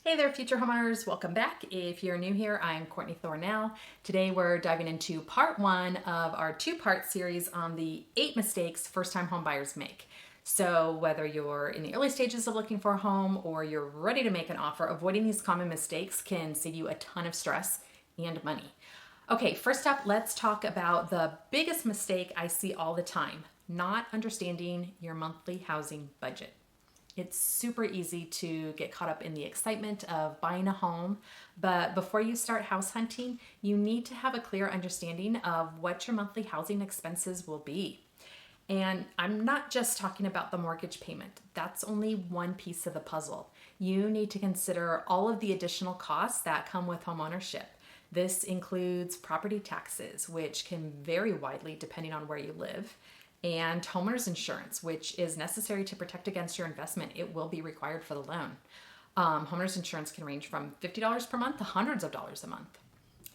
Hey there, future homeowners. Welcome back. If you're new here, I'm Courtney Thornell. Today we're diving into part one of our two-part series on the 8 mistakes first-time homebuyers make. So whether you're in the early stages of looking for a home or you're ready to make an offer, avoiding these common mistakes can save you a ton of stress and money. Okay, first up, let's talk about the biggest mistake I see all the time: not understanding your monthly housing budget. It's super easy to get caught up in the excitement of buying a home, but before you start house hunting, you need to have a clear understanding of what your monthly housing expenses will be. And I'm not just talking about the mortgage payment. That's only one piece of the puzzle. You need to consider all of the additional costs that come with homeownership. This includes property taxes, which can vary widely depending on where you live, and homeowners insurance, which is necessary to protect against your investment. It will be required for the loan. Homeowners insurance can range from $50 per month to hundreds of dollars a month.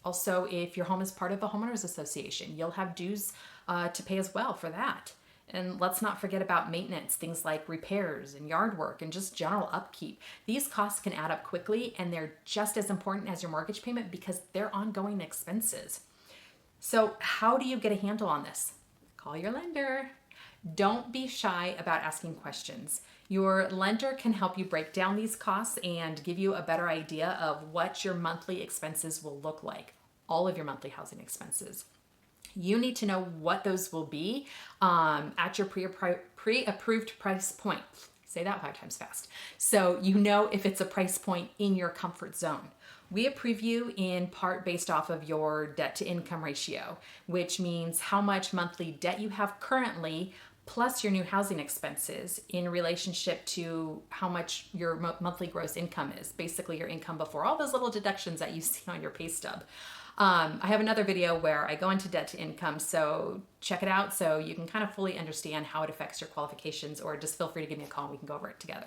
Also, if your home is part of a homeowners association, you'll have dues to pay as well for that. And let's not forget about maintenance, things like repairs and yard work and just general upkeep. These costs can add up quickly, and they're just as important as your mortgage payment because they're ongoing expenses. So how do you get a handle on this? Call your lender. Don't be shy about asking questions. Your lender can help you break down these costs and give you a better idea of what your monthly expenses will look like, all of your monthly housing expenses. You need to know what those will be at your pre-approved price point. Say that 5 times fast. So you know if it's a price point in your comfort zone. We approve you in part based off of your debt to income ratio, which means how much monthly debt you have currently plus your new housing expenses in relationship to how much your monthly gross income is, basically your income before all those little deductions that you see on your pay stub. I have another video where I go into debt to income, so check it out so you can kind of fully understand how it affects your qualifications, or just feel free to give me a call and we can go over it together.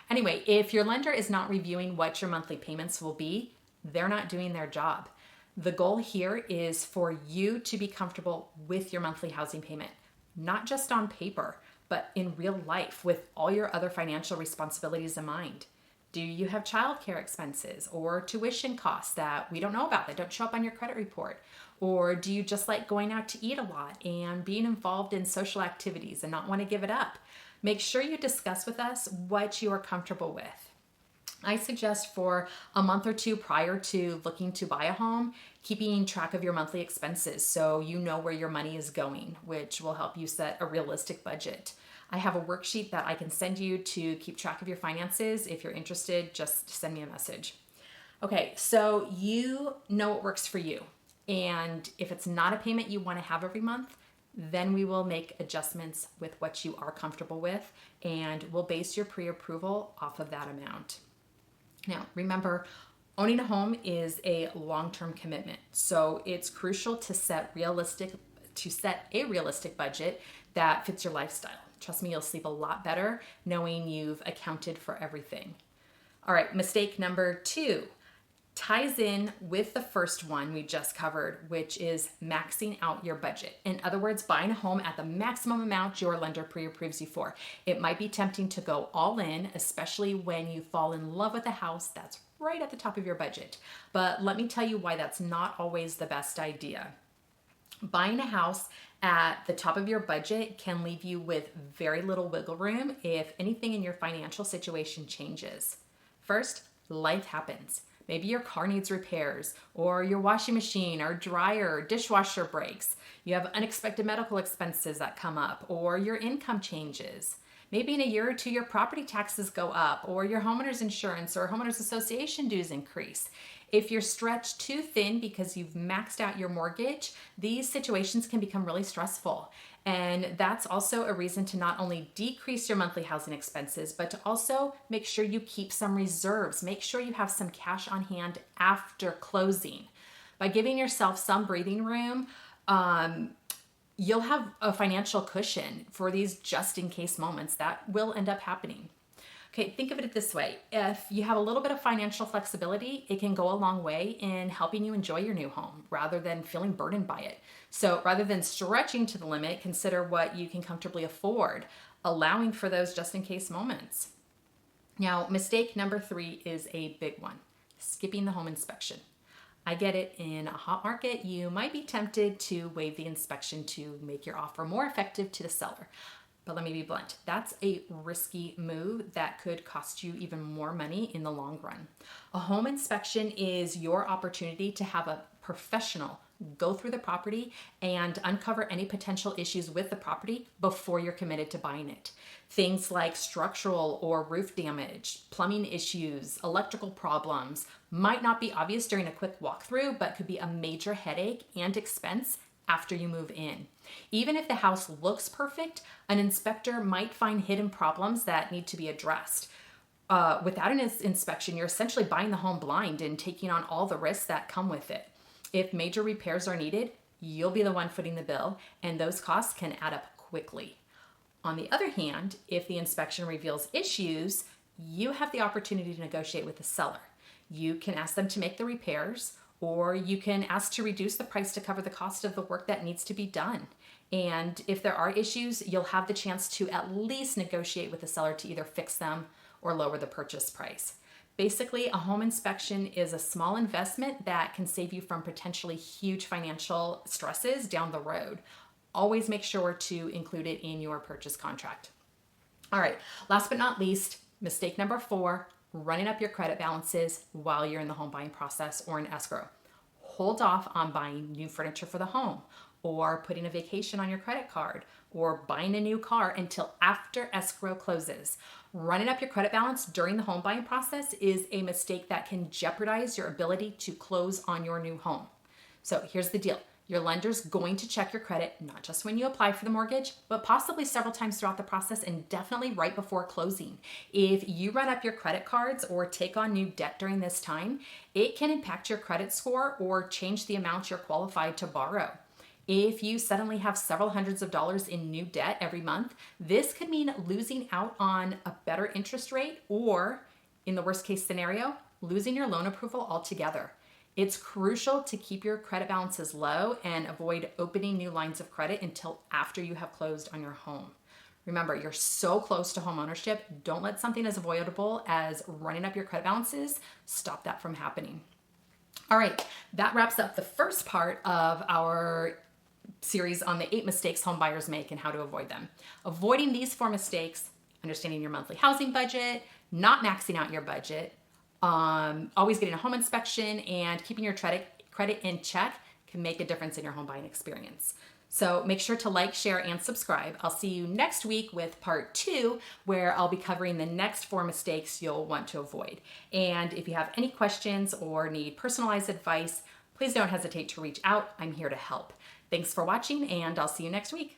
Anyway, if your lender is not reviewing what your monthly payments will be, they're not doing their job. The goal here is for you to be comfortable with your monthly housing payment, not just on paper, but in real life with all your other financial responsibilities in mind. Do you have childcare expenses or tuition costs that we don't know about, that don't show up on your credit report? Or do you just like going out to eat a lot and being involved in social activities and not want to give it up? Make sure you discuss with us what you are comfortable with. I suggest for a month or two prior to looking to buy a home, keeping track of your monthly expenses so you know where your money is going, which will help you set a realistic budget. I have a worksheet that I can send you to keep track of your finances. If you're interested, just send me a message. Okay, so you know what works for you. And if it's not a payment you want to have every month, then we will make adjustments with what you are comfortable with, and we'll base your pre-approval off of that amount. Now, remember, owning a home is a long-term commitment, so it's crucial to set a realistic budget that fits your lifestyle. Trust me, you'll sleep a lot better knowing you've accounted for everything. All right, mistake number 2 ties in with the first one we just covered, which is maxing out your budget. In other words, buying a home at the maximum amount your lender pre-approves you for. It might be tempting to go all in, especially when you fall in love with a house that's right at the top of your budget. But let me tell you why that's not always the best idea. Buying a house at the top of your budget can leave you with very little wiggle room if anything in your financial situation changes. First, life happens. Maybe your car needs repairs, or your washing machine or dryer or dishwasher breaks. You have unexpected medical expenses that come up, or your income changes. Maybe in a year or two, your property taxes go up, or your homeowner's insurance or homeowners association dues increase. If you're stretched too thin because you've maxed out your mortgage, these situations can become really stressful. And that's also a reason to not only decrease your monthly housing expenses, but to also make sure you keep some reserves. Make sure you have some cash on hand after closing. By giving yourself some breathing room, you'll have a financial cushion for these just in case moments that will end up happening. Okay, think of it this way. If you have a little bit of financial flexibility, it can go a long way in helping you enjoy your new home rather than feeling burdened by it. So rather than stretching to the limit, consider what you can comfortably afford, allowing for those just in case moments. Now, mistake number 3 is a big one, skipping the home inspection. I get it, in a hot market, you might be tempted to waive the inspection to make your offer more effective to the seller. But let me be blunt, that's a risky move that could cost you even more money in the long run. A home inspection is your opportunity to have a professional go through the property and uncover any potential issues with the property before you're committed to buying it. Things like structural or roof damage, plumbing issues, electrical problems might not be obvious during a quick walkthrough, but could be a major headache and expense after you move in. Even if the house looks perfect, an inspector might find hidden problems that need to be addressed. Without an inspection, you're essentially buying the home blind and taking on all the risks that come with it. If major repairs are needed, you'll be the one footing the bill, and those costs can add up quickly. On the other hand, if the inspection reveals issues, you have the opportunity to negotiate with the seller. You can ask them to make the repairs, or you can ask to reduce the price to cover the cost of the work that needs to be done. And if there are issues, you'll have the chance to at least negotiate with the seller to either fix them or lower the purchase price. Basically, a home inspection is a small investment that can save you from potentially huge financial stresses down the road. Always make sure to include it in your purchase contract. All right, last but not least, mistake number 4, running up your credit balances while you're in the home buying process or in escrow. Hold off on buying new furniture for the home, or putting a vacation on your credit card, or buying a new car until after escrow closes. Running up your credit balance during the home buying process is a mistake that can jeopardize your ability to close on your new home. So here's the deal. Your lender's going to check your credit, not just when you apply for the mortgage, but possibly several times throughout the process, and definitely right before closing. If you run up your credit cards or take on new debt during this time, it can impact your credit score or change the amount you're qualified to borrow. If you suddenly have several hundreds of dollars in new debt every month, this could mean losing out on a better interest rate, or in the worst case scenario, losing your loan approval altogether. It's crucial to keep your credit balances low and avoid opening new lines of credit until after you have closed on your home. Remember, you're so close to home ownership. Don't let something as avoidable as running up your credit balances stop that from happening. All right, that wraps up the first part of our series on the 8 mistakes home buyers make and how to avoid them. Avoiding these 4 mistakes: understanding your monthly housing budget, not maxing out your budget, always getting a home inspection, and keeping your credit in check can make a difference in your home buying experience. So make sure to like, share, and subscribe. I'll see you next week with part 2, where I'll be covering the next 4 mistakes you'll want to avoid. And if you have any questions or need personalized advice, please don't hesitate to reach out. I'm here to help. Thanks for watching, and I'll see you next week.